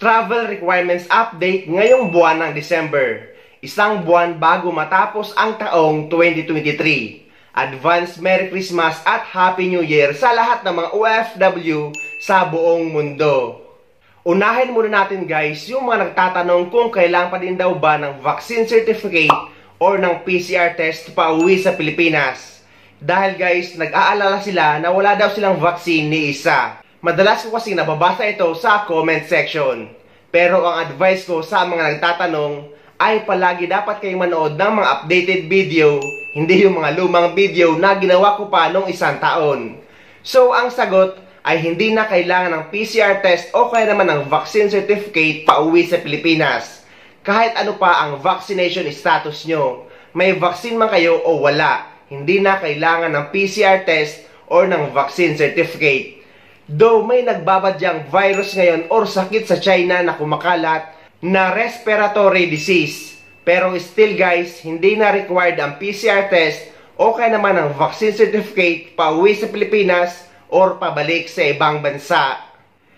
Travel Requirements Update ngayong buwan ng December, isang buwan bago matapos ang taong 2023. Advance Merry Christmas at Happy New Year sa lahat ng mga OFW sa buong mundo. Unahin muna natin guys yung mga nagtatanong kung kailangan pa din daw ba ng vaccine certificate or ng PCR test pa uwi sa Pilipinas. Dahil guys, nag-aalala sila na wala daw silang vaccine ni isa. Madalas ko kasi nababasa ito sa comment section. Pero ang advice ko sa mga nagtatanong ay palagi dapat kayong manood ng mga updated video, hindi yung mga lumang video na ginawa ko pa noong isang taon. So ang sagot ay hindi na kailangan ng PCR test o kaya naman ng vaccine certificate pa uwi sa Pilipinas. Kahit ano pa ang vaccination status nyo, may vaccine man kayo o wala, hindi na kailangan ng PCR test or ng vaccine certificate. Though may nagbabadyang virus ngayon or sakit sa China na kumakalat na respiratory disease, pero still guys, hindi na required ang PCR test o kaya naman ang vaccine certificate pa uwi sa Pilipinas or pabalik sa ibang bansa.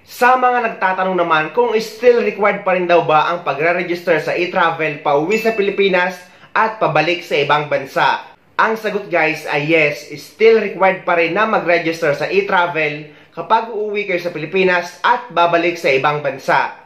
Sa mga nagtatanong naman kung still required pa rin daw ba ang pagre-register sa e-travel pa uwi sa Pilipinas at pabalik sa ibang bansa, ang sagot guys ay yes, still required pa rin na mag-register sa e-travel kapag uuwi kayo sa Pilipinas at babalik sa ibang bansa.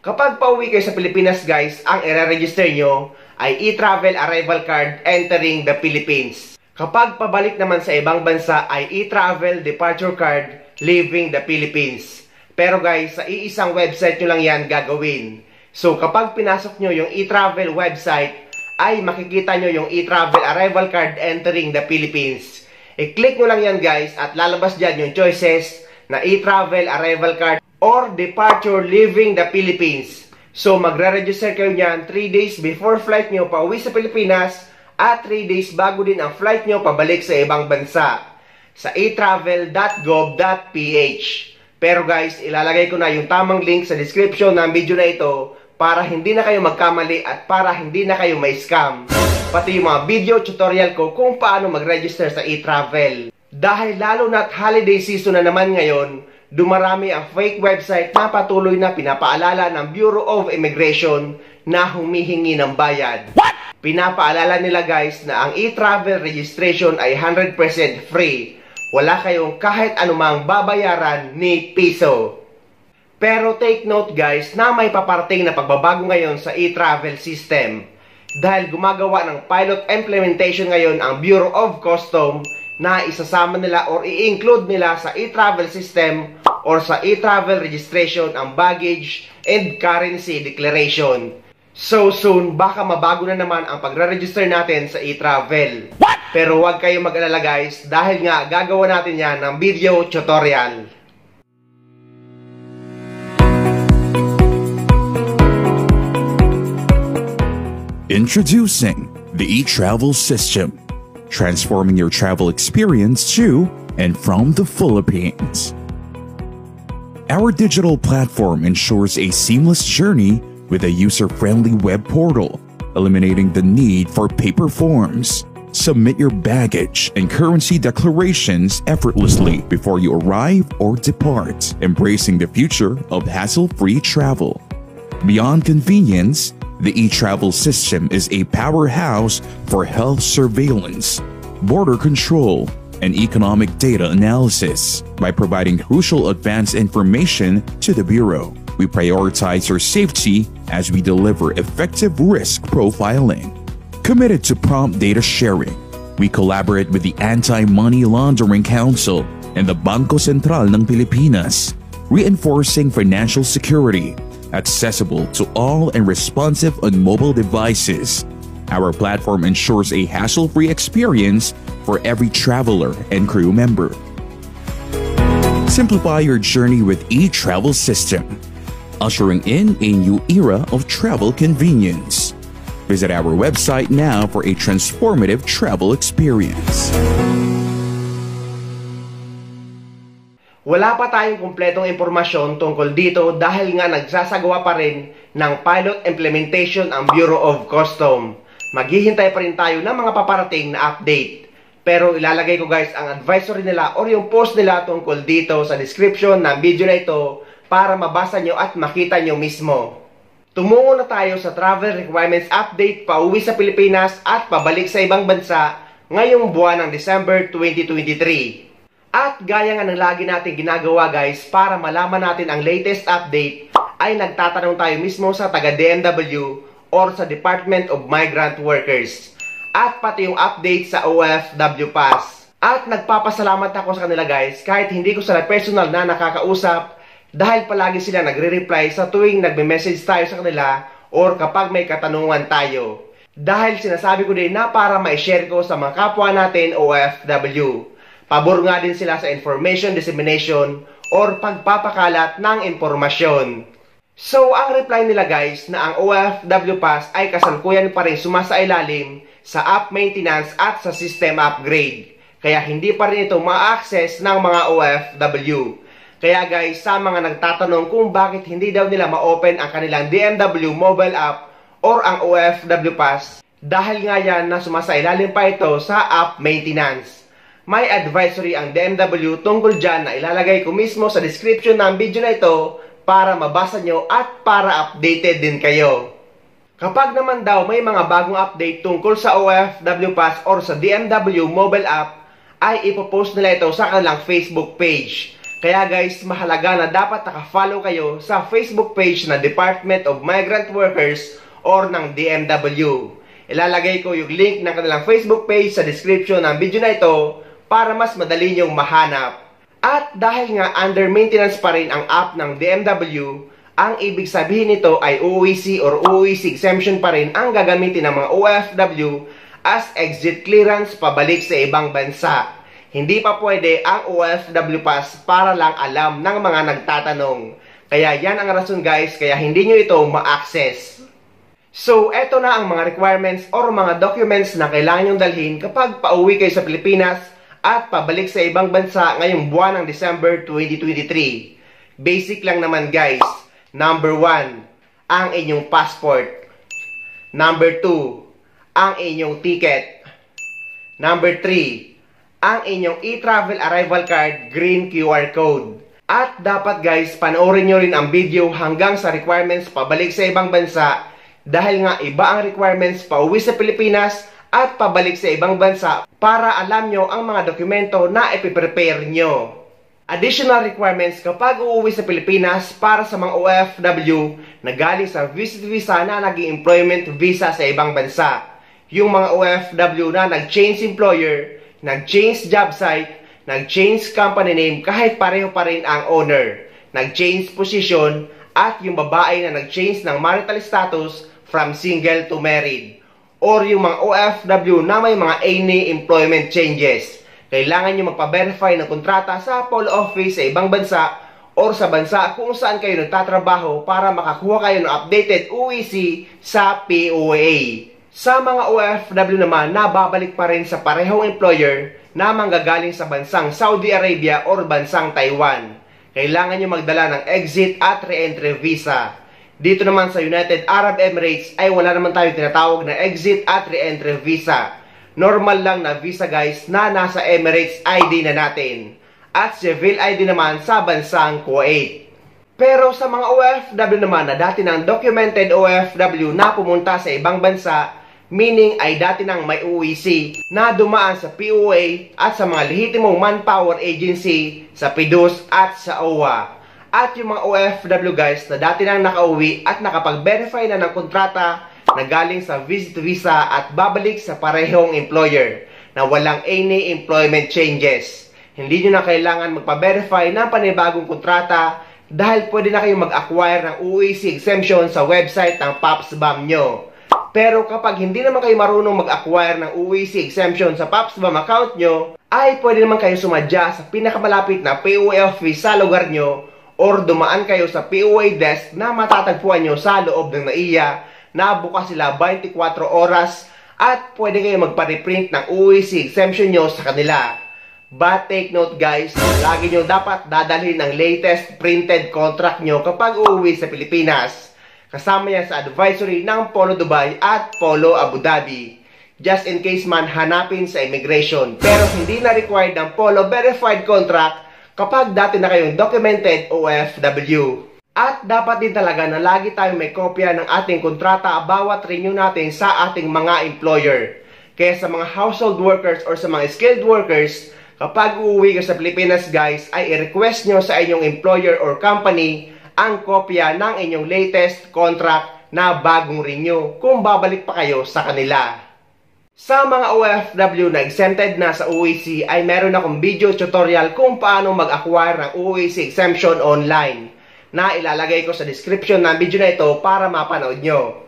Kapag pauwi kayo sa Pilipinas guys, ang i-register nyo ay e-travel arrival card entering the Philippines. Kapag pabalik naman sa ibang bansa ay e-travel departure card leaving the Philippines. Pero guys, sa iisang website nyo lang yan gagawin. So kapag pinasok nyo yung e-travel website, ay makikita nyo yung e-travel arrival card entering the Philippines. I-click nyo lang yan guys at lalabas dyan yung choices na e-travel arrival card or departure leaving the Philippines. So magre-register kayo niyan 3 days before flight nyo pa uwi sa Pilipinas at 3 days bago din ang flight nyo pabalik sa ibang bansa sa etravel.gov.ph. Pero guys, ilalagay ko na yung tamang link sa description ng video na ito para hindi na kayo magkamali at para hindi na kayo may scam. Pati yung mga video tutorial ko kung paano mag-register sa e-travel. Dahil lalo na't holiday season na naman ngayon, dumarami ang fake website na patuloy na pinapaalala ng Bureau of Immigration na humihingi ng bayad. What? Pinapaalala nila guys na ang e-travel registration ay 100% free. Wala kayong kahit anumang babayaran ni piso. Pero take note guys na may paparating na pagbabago ngayon sa e-travel system. Dahil gumagawa ng pilot implementation ngayon ang Bureau of Customs na isasama nila or i-include nila sa e-travel system or sa e-travel registration ang baggage and currency declaration. So soon, baka mabago na naman ang pagre-register natin sa e-travel. Pero huwag kayong mag-alala guys dahil nga gagawa natin yan ng video tutorial. Introducing the e-travel system, transforming your travel experience to and from the Philippines. Our digital platform ensures a seamless journey with a user-friendly web portal, eliminating the need for paper forms. Submit your baggage and currency declarations effortlessly before you arrive or depart, embracing the future of hassle-free travel. Beyond convenience, the e-travel system is a powerhouse for health surveillance, border control, and economic data analysis. By providing crucial advanced information to the Bureau, we prioritize your safety as we deliver effective risk profiling. Committed to prompt data sharing, we collaborate with the Anti-Money Laundering Council and the Bangko Sentral ng Pilipinas, reinforcing financial security, accessible to all and responsive on mobile devices. Our platform ensures a hassle-free experience for every traveler and crew member. Simplify your journey with e-travel system, ushering in a new era of travel convenience. Visit our website now for a transformative travel experience. Wala pa tayong kumpletong impormasyon tungkol dito dahil nga nagsasagawa pa rin ng pilot implementation ang Bureau of Customs. Maghihintay pa rin tayo ng mga paparating na update. Pero ilalagay ko guys ang advisory nila or yung post nila tungkol dito sa description ng video na ito para mabasa nyo at makita nyo mismo. Tumungo na tayo sa Travel Requirements Update pauwi sa Pilipinas at pabalik sa ibang bansa ngayong buwan ng December 2023. At gaya nga ng lagi natin ginagawa guys, para malaman natin ang latest update, ay nagtatanong tayo mismo sa taga-DMW or sa Department of Migrant Workers. At pati yung update sa OFW Pass. At nagpapasalamat ako sa kanila guys, kahit hindi ko sila personal na nakakausap, dahil palagi sila nagre-reply sa tuwing nagme-message tayo sa kanila or kapag may katanungan tayo. Dahil sinasabi ko din na para ma-share ko sa mga kapwa natin OFW. Pabor nga din sila sa information dissemination or pagpapakalat ng impormasyon. So, ang reply nila guys na ang OFW Pass ay kasalukuyan pa rin sumasailalim sa app maintenance at sa system upgrade. Kaya hindi pa rin ito ma-access ng mga OFW. Kaya guys, sa mga nagtatanong kung bakit hindi daw nila ma-open ang kanilang DMW mobile app or ang OFW Pass, dahil nga yan na sumasailalim pa ito sa app maintenance. May advisory ang DMW tungkol dyan na ilalagay ko mismo sa description ng video na ito para mabasa nyo at para updated din kayo. Kapag naman daw may mga bagong update tungkol sa OFW Pass or sa DMW mobile app, ay ipopost nila ito sa kanilang Facebook page. Kaya guys, mahalaga na dapat naka-follow kayo sa Facebook page na Department of Migrant Workers or ng DMW. Ilalagay ko yung link ng kanilang Facebook page sa description ng video na ito para mas madali nyong mahanap. At dahil nga under maintenance pa rin ang app ng DMW, ang ibig sabihin nito ay OOEC or OOEC exemption pa rin ang gagamitin ng mga OFW as exit clearance pabalik sa ibang bansa. Hindi pa pwede ang OFW Pass para lang alam ng mga nagtatanong. Kaya yan ang rason guys, kaya hindi nyo ito ma-access. So, eto na ang mga requirements or mga documents na kailangan nyong dalhin kapag pauwi kayo sa Pilipinas at pabalik sa ibang bansa ngayong buwan ng December 2023. Basic lang naman guys. Number 1, ang inyong passport. Number 2, ang inyong ticket. Number 3, ang inyong e-travel arrival card green QR code. At dapat guys, panoorin nyo rin ang video hanggang sa requirements pabalik sa ibang bansa dahil nga iba ang requirements pauwi sa Pilipinas at pabalik sa ibang bansa para alam nyo ang mga dokumento na ipiprepare nyo. Additional requirements kapag uuwi sa Pilipinas para sa mga OFW na galing sa visit visa na naging employment visa sa ibang bansa. Yung mga OFW na nag-change employer, nag-change job site, nag-change company name kahit pareho pa rin ang owner, nag-change position, at yung babae na nag-change ng marital status from single to married. Or yung mga OFW na may mga any employment changes. Kailangan nyo magpa-verify ng kontrata sa Polo Office sa ibang bansa or sa bansa kung saan kayo nagtatrabaho para makakuha kayo ng updated OEC sa POA. Sa mga OFW naman na babalik pa rin sa parehong employer na manggagaling sa bansang Saudi Arabia or bansang Taiwan, kailangan nyo magdala ng exit at re-entry visa. Dito naman sa United Arab Emirates ay wala naman tayo tinatawag na exit at re-entry visa. Normal lang na visa guys na nasa Emirates ID na natin. At civil ID naman sa bansang Kuwait. Pero sa mga OFW naman na dati ng documented OFW na pumunta sa ibang bansa, meaning ay dati nang may OEC na dumaan sa POA at sa mga lehitimong manpower agency sa PDUS at sa OWA. At yung mga OFW guys na dati nang nakauwi at nakapag-verify na ng kontrata na galing sa visit visa at babalik sa parehong employer na walang any employment changes. Hindi nyo na kailangan magpa-verify ng panibagong kontrata dahil pwede na kayong mag-acquire ng OEC exemption sa website ng PAPSBAM nyo. Pero kapag hindi naman kayo marunong mag-acquire ng OEC exemption sa PAPSBAM account nyo, ay pwede naman kayo sumadya sa pinakamalapit na POA office sa lugar nyo or dumaan kayo sa POA desk na matatagpuan nyo sa loob ng NAIA na bukas sila 24 oras at pwede kayo magpa-reprint ng OEC exemption nyo sa kanila. But take note guys, lagi nyo dapat dadalhin ang latest printed contract nyo kapag uuwi sa Pilipinas. Kasama yan sa advisory ng Polo Dubai at Polo Abu Dhabi. Just in case man hanapin sa immigration. Pero hindi na required ng Polo verified contract kapag dati na kayong documented OFW. At dapat din talaga na lagi tayong may kopya ng ating kontrata bawat renew natin sa ating mga employer. Kaya sa mga household workers or sa mga skilled workers, kapag uuwi ka sa Pilipinas guys, ay i-request nyo sa inyong employer or company ang kopya ng inyong latest contract na bagong renew kung babalik pa kayo sa kanila. Sa mga OFW na exempted na sa OAC ay meron akong video tutorial kung paano mag-acquire ng OAC exemption online na ilalagay ko sa description ng video na ito para mapanood nyo.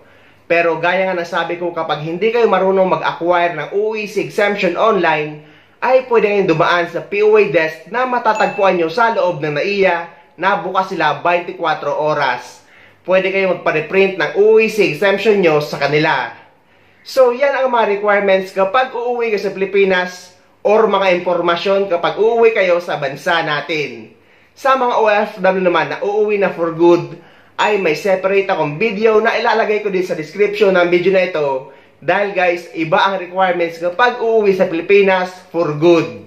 Pero gaya nga nasabi ko, kapag hindi kayo marunong mag-acquire ng OAC exemption online, ay pwede kayong dumaan sa POA desk na matatagpuan nyo sa loob ng NAIA na bukas sila 24 oras. Pwede kayong magpa-reprint ng OAC exemption nyo sa kanila. So yan ang mga requirements kapag uuwi ka sa Pilipinas or mga impormasyon kapag uuwi kayo sa bansa natin. Sa mga OFW naman na uuwi na for good, ay may separate akong video na ilalagay ko din sa description ng video na ito. Dahil guys, iba ang requirements kapag uuwi sa Pilipinas for good.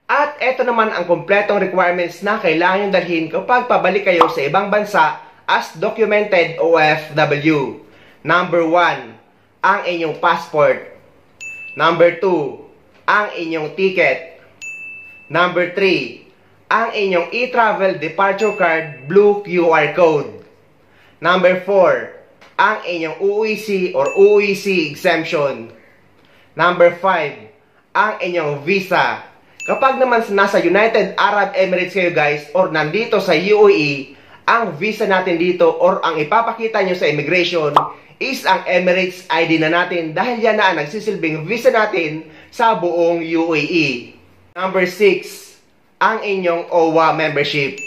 At eto naman ang kompletong requirements na kailangan nyo dalhin kapag pabalik kayo sa ibang bansa as documented OFW. Number 1, ang inyong passport. Number 2, ang inyong ticket. Number 3, ang inyong e-travel departure card blue QR code. Number 4, ang inyong OEC or OEC exemption. Number 5, ang inyong visa. Kapag naman nasa United Arab Emirates kayo guys or nandito sa UAE, ang visa natin dito or ang ipapakita nyo sa immigration is ang Emirates ID na natin dahil yan na ang nagsisilbing visa natin sa buong UAE. Number 6, ang inyong OWA membership.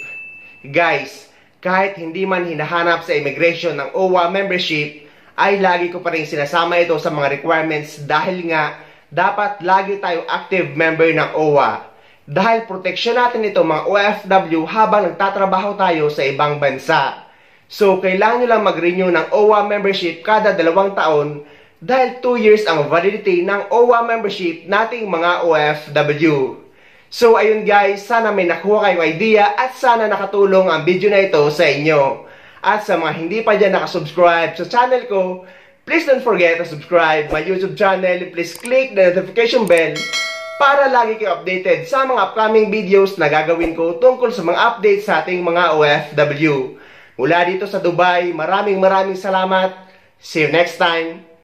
Guys, kahit hindi man hinahanap sa immigration ng OWA membership, ay lagi ko pa rin sinasama ito sa mga requirements dahil nga dapat lagi tayong active member ng OWA. Dahil proteksyon natin ito mga OFW habang nagtatrabaho tayo sa ibang bansa. So, kailangan nyo lang mag-renew ng OWA membership kada 2 taon dahil 2 years ang validity ng OWA membership nating mga OFW. So ayun guys, sana may nakuha kayong idea at sana nakatulong ang video na ito sa inyo. At sa mga hindi pa dyan nakasubscribe sa channel ko, please don't forget to subscribe my YouTube channel. Please click the notification bell para lagi kayo updated sa mga upcoming videos na gagawin ko tungkol sa mga updates sa ating mga OFW. Mula dito sa Dubai, maraming salamat. See you next time.